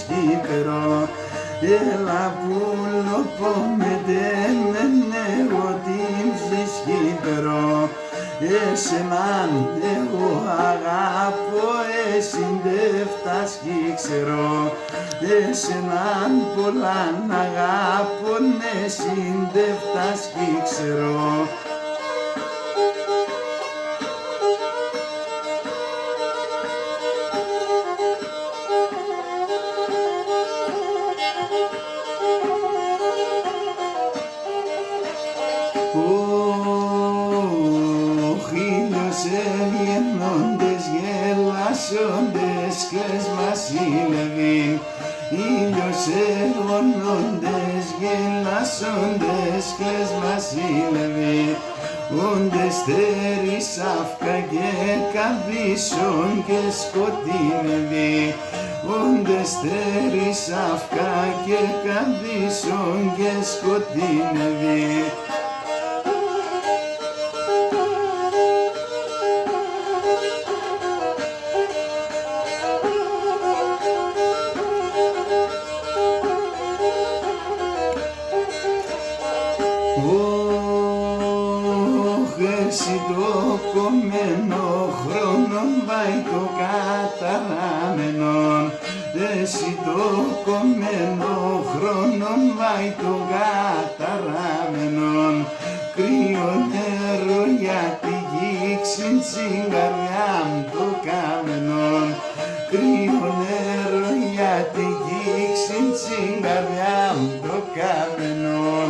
σκύπερο. Έλα πουλο πομετένε ότι σκύπερο. Εσέναν εγώ αγάπω, εσύ δε φτάσκει ξέρω. Εσέναν πολλάν αγάπων, εσύ δε φτάσκει ξέρω. Ήλιος γελάσοντες κλαις βασίλευιν. Ήλιος ελγονόντες γελάσοντες κλαις βασίλευιν. Όντες τέρις αύκα και καδίσον και σκοτεινεύει. Όντες τέρις αύκα και καδίσον και σκοτεινεύει. Εσύ το κομμένο χρόνον βάει το καταραμένον. Εσύ το κομμένο χρόνον βάει το καταραμένον. Κρύο νερό για τη γήξην στην καρδιά μου το κάμενον. Κρύο νερό για τη γήξην στην καρδιά μου το κάμενον.